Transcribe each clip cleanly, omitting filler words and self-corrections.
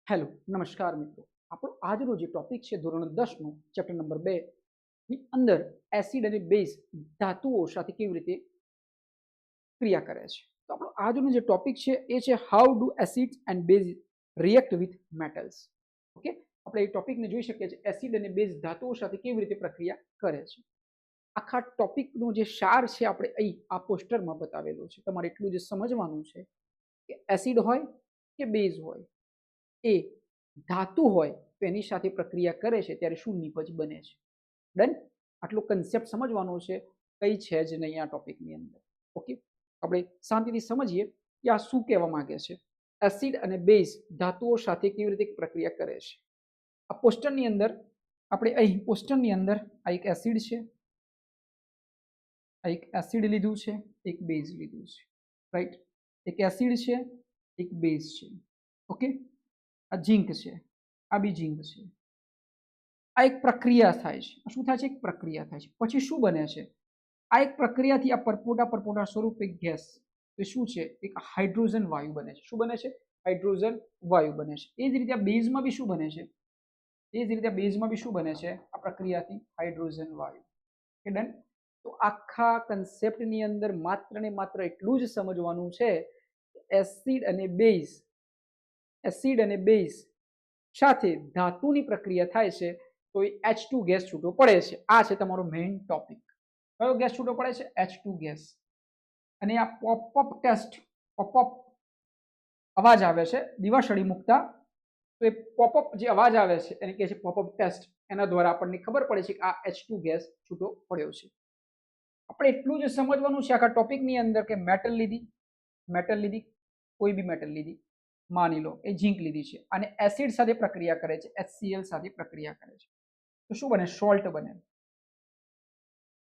Hello નમસ્કાર મિત્રો આપણો આજનો જે ટોપિક છે ધોરણ 10 નો ચેપ્ટર નંબર 2 ની અંદર એસિડ અને બેઝ ધાતુઓ સાથે કેવી રીતે ક્રિયા કરે છે તો આપણો આજનો જે ટોપિક છે એ છે how do acids and base react with metals okay આપણે એ ટોપિકને જોઈ શકીએ છીએ એસિડ અને બેઝ ધાતુઓ સાથે કેવી રીતે પ્રક્રિયા કરે છે આખા ટોપિકનો જે સાર છે આપણે અહીં આ પોસ્ટરમાં બતાવેલો છે તમારે એટલું જ સમજવાનું છે કે એસિડ હોય કે બેઝ હોય એ ધાતુ હોય તો એની સાથે પ્રક્રિયા કરે છે ત્યારે શું નિપજ બને છે ડન આટલો કન્સેપ્ટ સમજવાનો છે કઈ છે જ નહીં આ ટોપિકની અંદર ઓકે આપણે શાંતિથી સમજીએ કે આ શું કહેવા માંગે છે એસિડ અને બેઝ ધાતુઓ સાથે કેવી રીતે પ્રક્રિયા કરે છે આ પોસ્ટરની અંદર આપણે અહીં પોસ્ટરની અંદર આ એક એસિડ છે આ એક એસિડ લીધું છે એક બેઝ લીધું છે રાઈટ એક એસિડ છે એક બેઝ છે ઓકે આ ઝીંક છે આ બી ઝીંક છે આ એક પ્રક્રિયા થાય છે શું થાય છે એક પ્રક્રિયા થાય છે પછી શું બને છે આ એક પ્રક્રિયાથી આ પરપોટા સ્વરૂપે ગેસ એ શું છે એક હાઇડ્રોજન વાયુ બને છે શું બને છે હાઇડ્રોજન વાયુ બને છે એ જ રીતે આ બેઝમાં બી શું બને છે એ જ રીતે બેઝમાં બી શું બને છે આ પ્રક્રિયાથી હાઇડ્રોજન વાયુ કે ડન તો આખા કન્સેપ્ટની અંદર માત્ર ને માત્ર એટલું જ સમજવાનું છે એસિડ અને બેઝ સાથે ધાતુની પ્રક્રિયા થાય છે તો એ H2 ગેસ છૂટો પડે છે આ છે તમારો મેઇન ટોપિક કયો ગેસ છૂટો પડે છે H2 ગેસ અને આ પોપઅપ અવાજ આવે છે દિવાસળી મૂકતા તો એ પોપઅપ જે અવાજ આવે છે એને કહે છે પોપઅપ ટેસ્ટ એના દ્વારા આપણને ખબર પડે છે કે આ H2 ગેસ છૂટો પડ્યો છે આપણે એટલું જ સમજવાનું છે આખા ટોપિકની અંદર કે મેટલ લીધી કોઈ બી મેટલ લીધી માની લો એ ઝીંક લીધી છે અને એસિડ સાથે પ્રક્રિયા કરે છે HCl સાથે પ્રક્રિયા કરે છે તો શું બને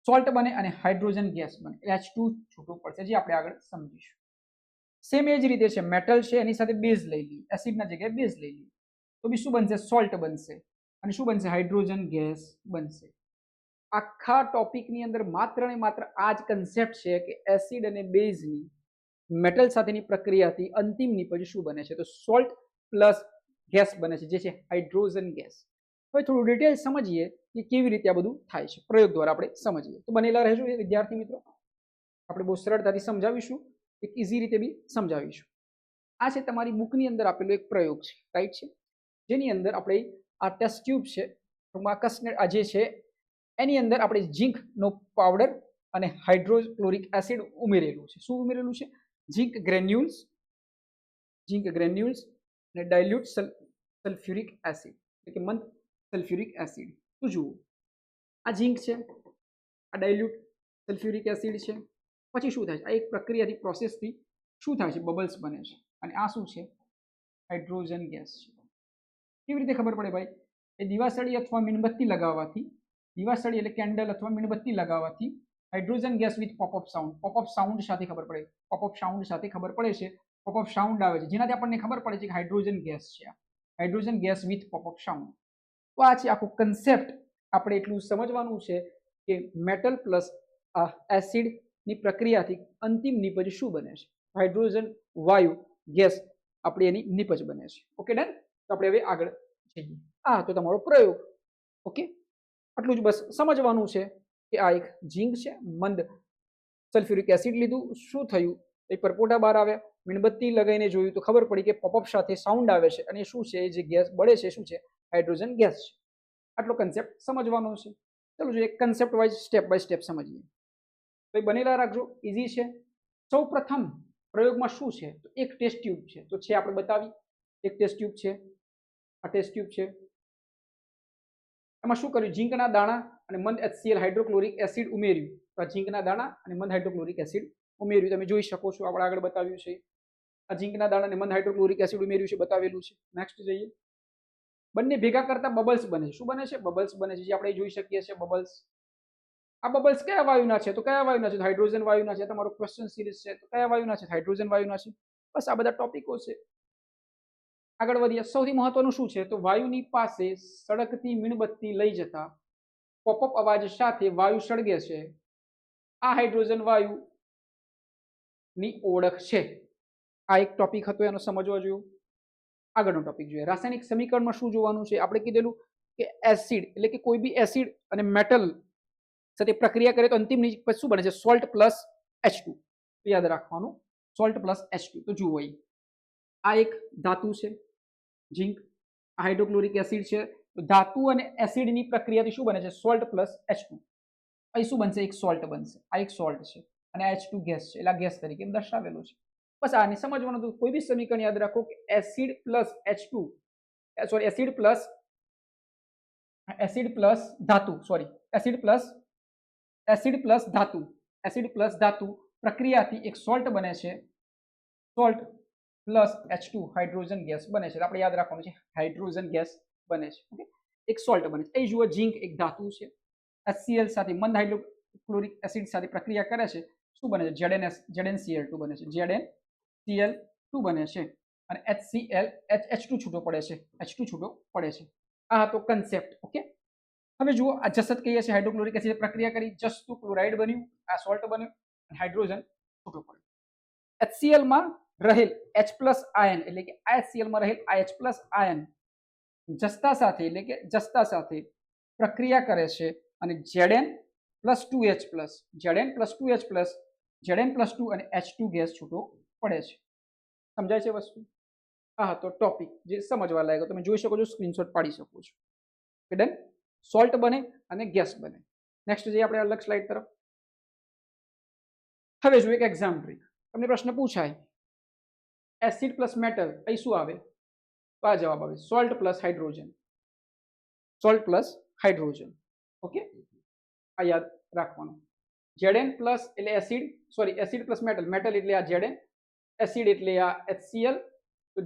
સોલ્ટ બને અને હાઇડ્રોજન ગેસ બને H2 છૂટું પડશે જે આપણે આગળ સમજીશું સેમ એ જ રીતે છે મેટલ છે એની સાથે બેઝ લઈ લઈએ એસિડના જગ્યાએ બેઝ લઈ લઈએ તો બી શું બનશે સોલ્ટ બનશે અને શું બનશે હાઇડ્રોજન ગેસ બનશે આખા ટોપિકની અંદર માત્ર ને માત્ર આ જ કન્સેપ્ટ છે કે એસિડ અને બેઝની મેટલ સાથેની પ્રક્રિયાથી અંતિમ નિપજ શું બને છે તો સોલ્ટ પ્લસ ગેસ બને છે જે છે હાઇડ્રોજન ગેસ હવે થોડું ડિટેલ સમજીએ કે કેવી રીતે આ બધું થાય છે પ્રયોગ દ્વારા આપણે સમજીએ તો બનેલા રહેજો વિદ્યાર્થી મિત્રો આપણે બહુ સરળતાથી સમજાવીશું એક ઇઝી રીતે બી સમજાવીશું આ છે તમારી બુકની અંદર આપેલો એક પ્રયોગ છે રાઈટ છે જેની અંદર આપણે આ ટેસ્ટ ટ્યુબ છે આ જે છે એની અંદર આપણે ઝીંકનો પાવડર અને હાઇડ્રોક્લોરિક એસિડ ઉમેરેલું છે શું ઉમેરેલું છે ઝીંક ગ્રેન્યુલ્સ અને ડાયલ્યુટ સલ્ફ્યુરિક એસિડ એટલે કે મંદ સલ્ફ્યુરિક એસિડ તો જુઓ આ ઝીંક છે આ ડાયલ્યુટ સલ્ફ્યુરિક એસિડ છે પછી શું થાય છે આ એક પ્રક્રિયાથી પ્રોસેસથી શું થાય છે બબલ્સ બને છે અને આ શું છે હાઇડ્રોજન ગેસ છે કેવી રીતે ખબર પડે ભાઈ એ દિવાસળી અથવા મીણબત્તી લગાવવાથી દિવાસળી એટલે કેન્ડલ અથવા મીણબત્તી લગાવવાથી hydrogen gas with pop up sound સાથે ખબર પડે ખબર પડે છે પોપઅપ સાઉન્ડ આવે છે જેનાથી આપણને ખબર પડે છે કે હાઇડ્રોજન ગેસ છે hydrogen gas with pop up sound તો આ છે આખો કન્સેપ્ટ આપણે એટલું સમજવાનું છે કે મેટલ પ્લસ એસિડની પ્રક્રિયાથી અંતિમ નિપજ શું બને છે હાઇડ્રોજન વાયુ ગેસ આપણે એની નિપજ બને છે ઓકે ડન તો આપણે હવે આગળ જઈએ આ તો તમારો પ્રયોગ ઓકે આટલું જ બસ સમજવાનું છે કે આ એક ઝીંક છે મંદ સલ્ફ્યુરિક એસિડ લીધું શું થયું એક પરપોટા બહાર આવ્યા મીણબત્તી લગાવીને જોયું તો ખબર પડી કે પોપઅપ સાથે સાઉન્ડ આવે છે અને શું છે જે ગેસ બળે છે શું છે હાઇડ્રોજન ગેસ છે આટલો કન્સેપ્ટ સમજવાનો છે ચલો જો એક concept wise step by step સમજીએ તો બનેલા રાખજો ઇઝી છે સૌ પ્રથમ પ્રયોગમાં શું છે તો એક ટેસ્ટ ટ્યુબ છે તો છે આપણે બતાવી એક ટેસ્ટ ટ્યુબ છે આ ટેસ્ટ ટ્યુબ છે એમાં શું કર્યું ઝીંકના દાણા અને મંદ HCl હાઇડ્રોક્લોરિક એસિડ ઉમેર્યું તો આ ઝીંકના દાણા અને મંદ હાઇડ્રોક્લોરિક એસિડ ઉમેર્યું તમે જોઈ શકો છો આપણે આગળ બતાવ્યું છે આ ઝીંકના દાણા અને મંદ હાઇડ્રોક્લોરિક એસિડ ઉમેર્યું છે બતાવેલું છે નેક્સ્ટ જઈએ બંને ભેગા કરતા બબલ્સ બને છે શું બને છે બબલ્સ બને છે જે આપણે જોઈ શકીએ છીએ બબલ્સ આ બબલ્સ કયા વાયુના છે તો કયા વાયુના છે તો હાઇડ્રોજન વાયુના છે તમારો ક્વેશ્ચન સિરીઝ છે તો કયા વાયુના છે હાઇડ્રોજન વાયુના છે બસ આ બધા ટોપિકો છે આગળ વધીએ સૌથી મહત્વનું શું છે તો વાયુની પાસે સળગતી મીણબત્તી લઈ જતા પોપઅપ અવાજ સાથે વાયુ સળગે છે આ હાઇડ્રોજન વાયુની ઓળખ છે આ એક ટોપિક હતો એનો સમજવા જેવું આગળનો ટોપિક જોઈએ. રાસાયણિક સમીકરણમાં શું જોવાનું છે? આપણે કીધેલું કે એસિડ એટલે કે કોઈ બી એસિડ અને મેટલ સાથે પ્રક્રિયા કરે તો અંતિમ શું બને છે? Salt plus H2. યાદ રાખવાનું, સોલ્ટ પ્લસ H2. તો જુઓ અહીં આ એક ધાતુ છે ઝીંક, હાઇડ્રોક્લોરિક એસિડ છે. તો ધાતુ અને એસિડની પ્રક્રિયાથી શું બને છે? Salt plus H2. અહીં શું બનશે? એક સોલ્ટ બનશે. આ એક સોલ્ટ છે અને H2 ગેસ છે, એટલે આ ગેસ તરીકે દર્શાવેલું છે. બસ આને સમજવાનું હતું. કોઈ બી સમીકરણ યાદ રાખો કે acid plus H2 sorry acid plus ધાતુ સોરી એસિડ પ્લસ ધાતુ પ્રક્રિયાથી એક સોલ્ટ બને છે. Salt plus H2 hydrogen gas બને છે. આપણે યાદ રાખવાનું છે હાઇડ્રોજન ગેસ બને છે. ઓકે, એક સોલ્ટ બને છે. એ જુઓ ઝીંક એક ધાતુ છે. HCl સાથે મંદ હાઇડ્રોક્લોરિક એસિડ સાથે પ્રક્રિયા કરે છે. શું બને છે? ZnCl2 બને છે. ZnCl2 બને છે અને HCl H2 છૂટો પડે છે. H2 છૂટો પડે છે. આ હતો કન્સેપ્ટ. ઓકે, હવે જુઓ આ જસત કહીએ છીએ હાઇડ્રોક્લોરિક એસિડ પ્રક્રિયા કરી જસ્તું ક્લોરાઇડ બન્યું, આ સોલ્ટ બન્યું અને હાઇડ્રોજન છૂટો પડ્યો. HCl માં રહેલ H+ આયન એટલે કે HCl માં રહેલ H+ આયન જસ્તા સાથે પ્રક્રિયા કરે છે અને Zn+2H+, અને H2 ગેસ છૂટો પડે છે. સમજાય છે વસ્તુ? હા, તો ટોપિક જે સમજવા લાયક તમે જોઈ શકો છો, સ્ક્રીનશોટ પાડી શકો છો. ડન, સોલ્ટ બને અને ગેસ બને. નેક્સ્ટ જઈએ આપણે અલગ સ્લાઇડ તરફ. હવે જોઈએ એક એક્ઝામ્પલ. તમને પ્રશ્ન પૂછાય એસિડ પ્લસ મેટલ, અહીં શું આવે? તો આ જવાબ આવે સોલ્ટ પ્લસ હાઇડ્રોજન. ઓકે, આ યાદ રાખવાનું. Zn પ્લસ એટલે એસિડ પ્લસ મેટલ એટલે આ Zn, એસિડ એટલે આ HCl. તો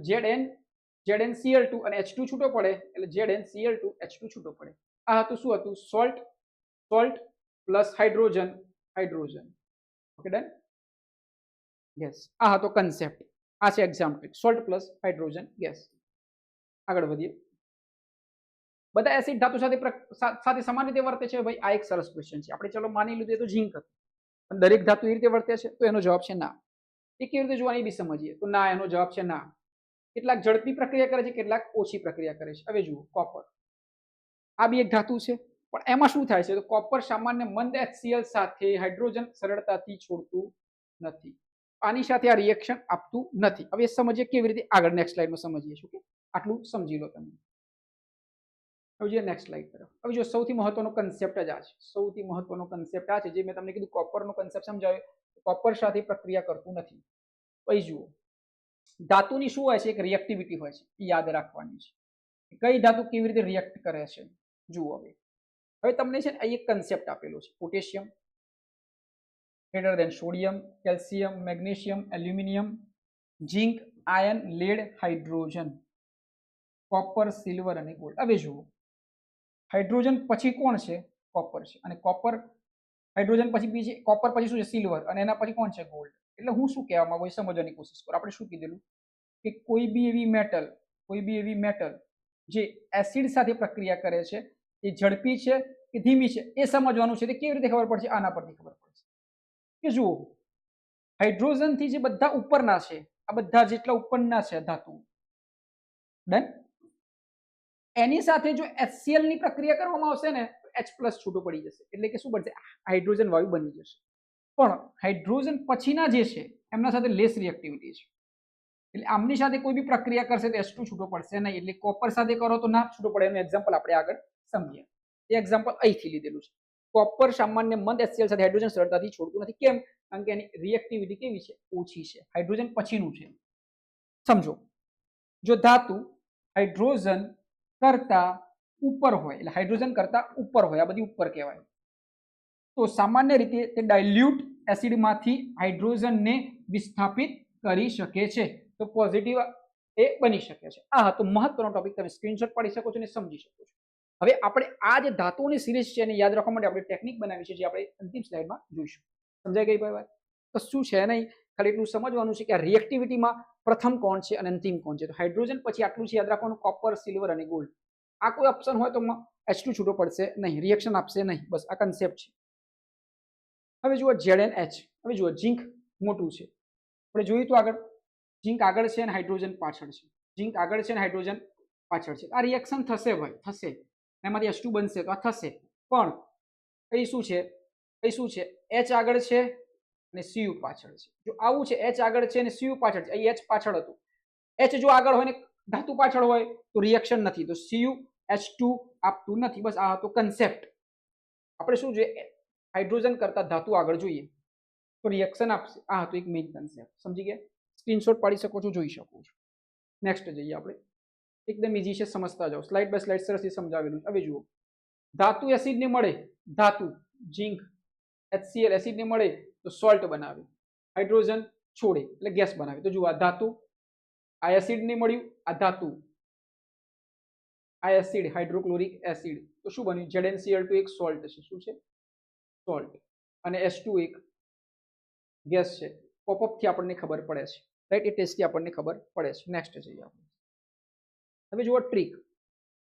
ZnCl2 અને H2 છૂટો પડે એટલે ZnCl2 H2 છૂટો પડે. આ હતું શું હતું? Salt plus hydrogen. Okay, done. Yes, આ હતો કન્સેપ્ટ. આ છે example, salt plus hydrogen gas. આગળ વધીએ. બધા એસિડ ધાતુ સાથે સમાન રીતે વર્તે છે ભાઈ? આ એક સરસ ક્વેશ્ચન છે. આપણે ચલો માની લીધું એ તો ઝીંક હતું, પણ દરેક ધાતુ એ રીતે વર્તે છે? તો એનો જવાબ છે ના. એ કેવી રીતે જોવાની બી સમજીએ તો ના, એનો જવાબ છે ના. કેટલાક ઝડપી પ્રક્રિયા કરે છે, કેટલાક ઓછી પ્રક્રિયા કરે છે. હવે જુઓ કોપર, આ બી એક ધાતુ છે, પણ એમાં શું થાય છે? તો કોપર સામાન્ય મંદ HCl સાથે હાઇડ્રોજન સરળતાથી છોડતું નથી. આની સાથે આ રિએક્શન આપતું નથી. હવે સમજીએ કેવી રીતે, આગળ નેક્સ્ટ સ્લાઇડમાં સમજીએ છું. આટલું સમજી લો તમે. હવે જોઈએ નેક્સ્ટ સ્લાઇડ તરફ. હવે જો સૌથી મહત્વનો કન્સેપ્ટ જ આ છે. સૌથી મહત્વનો કન્સેપ્ટ આ છે જે મેં તમને કીધું કોપરનો કન્સેપ્ટ સમજાવ્યો. કોપર સાથે પ્રક્રિયા કરતું નથી. પછી જુઓ ધાતુની શું હોય છે? એક રિએક્ટિવિટી હોય છે, એ યાદ રાખવાની છે. કઈ ધાતુ કેવી રીતે રિએક્ટ કરે છે? જુઓ હવે તમને છે ને અહીં એક કન્સેપ્ટ આપેલો છે. Potassium greater than sodium, calcium, magnesium, aluminium, zinc, iron, lead, hydrogen, copper, silver અને ગોલ્ડ. હવે જુઓ હાઇડ્રોજન પછી કોણ છે? કોપર છે. અને હાઇડ્રોજન પછી કોપર પછી શું છે? સિલ્વર. અને એના પછી કોણ છે? ગોલ્ડ. એટલે હું શું કહેવા માંગુ સમજવાની કોશિશ કરો. આપણે શું કીધેલું કે કોઈ બી એવી મેટલ જે એસિડ સાથે પ્રક્રિયા કરે છે એ ઝડપી છે કે ધીમી છે એ સમજવાનું છે. તે કેવી રીતે ખબર પડશે? આના પરથી ખબર પડશે કે જુઓ હાઇડ્રોજન થી જે બધા ઉપરના છે, આ બધા જેટલા ઉપરના છે ધાતુ, ડન, એની સાથે જો HCl ની પ્રક્રિયા કરવામાં આવશે ને તો H+ છૂટો પડી જશે. એટલે કે શું બનશે? હાઇડ્રોજન વાયુ બની જશે. પણ હાઇડ્રોજન પછીના જે છે એમના સાથે લેસ રિએક્ટિવિટી છે. એટલે આમની સાથે કોઈ બી પ્રક્રિયા કરશે તો H2 છૂટો પડશે નહીં. એટલે કોપર સાથે કરો તો ના છૂટો પડે. એનું એક્ઝામ્પલ આપણે આગળ સમજીએ. એ એક્ઝામ્પલ અહીંથી લીધેલું છે. કોપર સામાન્ય મંદ HCl સાથે હાઇડ્રોજન સરળતાથી છોડતું નથી. કેમ? કારણ કે એની રિએક્ટિવિટી કેવી છે? ઓછી છે. હાઇડ્રોજન પછીનું છે. સમજો, જો ધાતુ હાઇડ્રોજન કરતા ઉપર હોય, એટલે હાઇડ્રોજન કરતા ઉપર હોય, આ બધી ઉપર કહેવાય, તો સામાન્ય રીતે તે ડાયલ્યુટ એસિડમાંથી હાઇડ્રોજનને વિસ્થાપિત કરી શકે છે. તો પોઝિટિવ એ બની શકે છે. આ હતો મહત્વનો ટોપિક. તમે સ્ક્રીનશોટ પાડી શકો છો અને સમજી શકો છો. હવે આપણે આ જે ધાતુઓની સિરીઝ છે એને યાદ રાખવા માટે આપણે ટેકનિક બનાવી છે, જે આપણે અંતિમ સ્લાઇડમાં જોઈશું. સમજાઈ ગઈ ભાઈ? કશું છે નહીં, ખાલી એટલું સમજવાનું છે કે આ રિએક્ટિવિટીમાં પ્રથમ કોણ છે અને અંતિમ કોણ છે. તો હાઇડ્રોજન પછી આટલું છે યાદ રાખવાનું, કોપર, સિલ્વર અને ગોલ્ડ. આ કોઈ ઓપ્શન હોય તો H2 છૂટો પડશે નહીં, રિએક્શન આપશે નહીં. બસ આ કન્સેપ્ટ છે. હવે જુઓ ZnH. હવે જુઓ ઝીંક મોટું છે, આપણે જોયું તો આગળ ઝીંક આગળ છે અને હાઇડ્રોજન પાછળ છે. ઝીંક આગળ છે ને હાઇડ્રોજન પાછળ છે. આ રિએક્શન થશે ભાઈ, થશે. એમાંથી H2 બનશે તો આ થશે. પણ અહીં શું છે, અહીં શું છે, H આગળ છે અને Cu પાછળ છે. જો આવું છે, H આગળ છે અને Cu પાછળ છે, અહીં H પાછળ હતું. H જો આગળ હોય ને ધાતુ પાછળ હોય તો રિએક્શન નથી, તો CuH2 આપતું નથી. બસ આ હતો કન્સેપ્ટ. આપણે શું જોઈએ, હાઇડ્રોજન કરતા ધાતુ આગળ જોઈએ તો રિએક્શન આપશે. આ હતો એક મેઇન કન્સેપ્ટ. સમજી ગયા? સ્ક્રીનશોટ પાડી શકો છો, જોઈ શકો છો. નેક્સ્ટ જઈએ આપણે. એકદમ ઈઝી છે, સમજતા જાઓ. સ્લાઇડ બાય સ્લાઇડ સરસ સમજાવેલું છે. હવે જુઓ, ધાતુ એસિડને મળે, ધાતુ ઝીંક HCl એસિડને મળે તો સોલ્ટ બનાવે, હાઇડ્રોજન છોડે એટલે ગેસ બનાવે. તો જુઓ, આ ધાતુ, આ એસિડને મળ્યું, આ ધાતુ, આ એસિડ હાઇડ્રોક્લોરિક એસિડ, તો શું બન્યું, ZnCl2 એક સોલ્ટ છે. શું છે? સોલ્ટ. અને H2 એક ગેસ છે. પોપઅપ થી આપણને ખબર પડે છે, રાઈટ? એ ટેસ્ટથી આપણને ખબર પડે છે. નેક્સ્ટ જઈએ આપણે. હવે જુઓ ટ્રીક.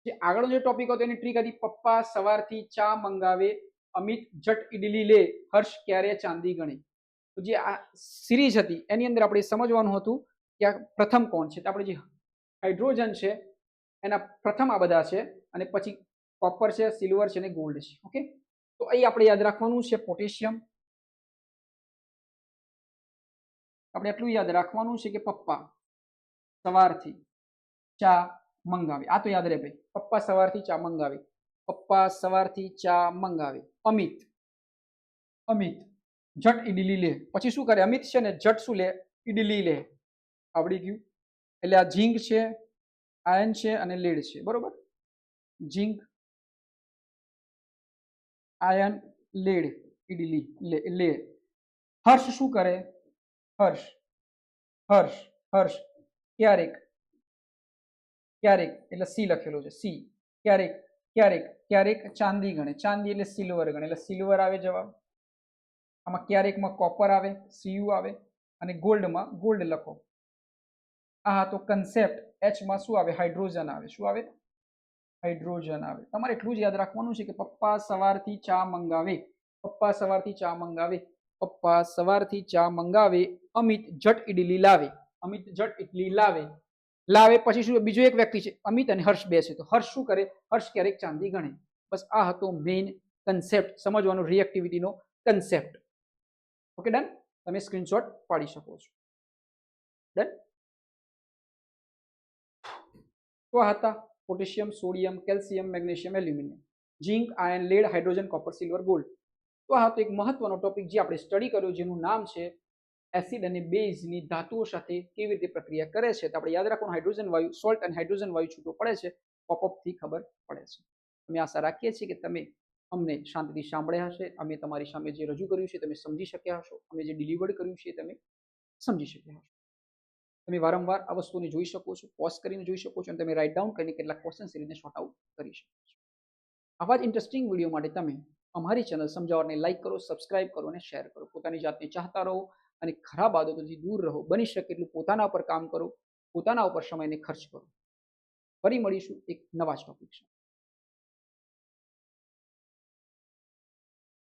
જે આગળનો જે ટોપિક હતો એની ટ્રીક હતી, પપ્પા સવારથી ચા મંગાવે, અમિત જટ ઇડલી લે, હર્ષ ક્યારે ચાંદી ગણે. તો જે આ સિરીઝ હતી એની અંદર આપણે સમજવાનું હતું કે આ પ્રથમ કોણ છે. તો આપણે જે હાઇડ્રોજન છે એના પ્રથમ આ બધા છે, અને પછી કોપર છે, સિલ્વર છે અને ગોલ્ડ છે. ઓકે, તો અહીં આપણે યાદ રાખવાનું છે પોટેશિયમ. આપણે એટલું યાદ રાખવાનું છે કે પપ્પા સવારથી ચા મંગાવે. આ તો યાદ રહે ભાઈ, પપ્પા સવારથી ચા મંગાવે, પપ્પા સવારથી ચા મંગાવે. અમિત, અમિત જટ ઇડલી લે. પછી શું કરે અમિત છે ને, જટ શું લે, ઇડલી લે. આવડી ગયું. એટલે આ ઝીંક છે, આયન છે અને લેડ છે. બરોબર? ઝીંક, આયન, લેડ, ઇડલી લે. હર્ષ શું કરે, હર્ષ, હર્ષ, હર્ષ ક્યારેક, ક્યારેક એટલે સી લખેલો છે, સી, ક્યારેક, ક્યારેક, ક્યારેક ચાંદી ગણે. ચાંદી એટલે સિલ્વર ગણે, એટલે સિલ્વર આવે જવાબ. આમાં ક્યારેકમાં કોપર આવે, Cu આવે, અને ગોલ્ડમાં ગોલ્ડ લખો. આ તો કન્સેપ્ટ. H માં શું આવે, હાઇડ્રોજન આવે. શું આવે? હાઇડ્રોજન આવે. તમારે એટલું જ યાદ રાખવાનું છે કે પપ્પા સવારથી ચા મંગાવે, પપ્પા સવારથી ચા મંગાવે, પપ્પા સવારથી ચા મંગાવે, અમિત જટ ઇડલી લાવે, અમિત જટ ઇડલી લાવે. લાવે પછી શું, બીજો એક વ્યક્તિ છે, અમિત અને હર્ષ બે છે. તો હર્ષ શું કરે, હર્ષ ક્યારેક ચાંદી ગણે. બસ આ હતો મેઇન કન્સેપ્ટ, સમજવાનો રિએક્ટિવિટીનો કન્સેપ્ટ. Okay, done. તમે સ્ક્રીનશોટ પાડી શકો છો. ડન. તો આ હતા potassium, sodium, calcium, magnesium, aluminium, zinc, iron, lead, hydrogen, copper, silver, gold. તો આ હતો એક મહત્વનો ટોપિક જે આપણે સ્ટડી કર્યો, જેનું નામ છે એસિડ અને બેઝની ધાતુઓ સાથે કેવી રીતે પ્રક્રિયા કરે છે. તો આપણે યાદ રાખવાનું, હાઇડ્રોજન વાયુ, સોલ્ટ અને હાઇડ્રોજન વાયુ છૂટો પડે છે, પોપઅપથી ખબર પડે છે. અમે આશા રાખીએ છીએ કે તમે અમને શાંતિથી સાંભળ્યા હશે. અમે તમારી સામે જે રજૂ કર્યું છે તમે સમજી શક્યા હશો. અમે જે ડિલિવર્ડ કર્યું છે તમે સમજી શક્યા હશો. તમે વારંવાર આ વસ્તુને જોઈ શકો છો, પોઝ કરીને જોઈ શકો છો, અને તમે રાઇટ ડાઉન કરીને કેટલાક ક્વેશ્ચન સિરીઝને શોર્ટ આઉટ કરી શકો છો. આવા જ ઇન્ટરેસ્ટિંગ વિડીયો માટે તમે અમારી ચેનલ સમજાવવાને લાઇક કરો, સબસ્ક્રાઇબ કરો અને શેર કરો. પોતાની જાતને ચાહતા રહો અને ખરાબ આદતોથી દૂર રહો. બની શકે એટલું પોતાના ઉપર કામ કરો, પોતાના ઉપર સમયને ખર્ચ કરો. ફરી મળીશું એક નવા ટોપિક સાથે.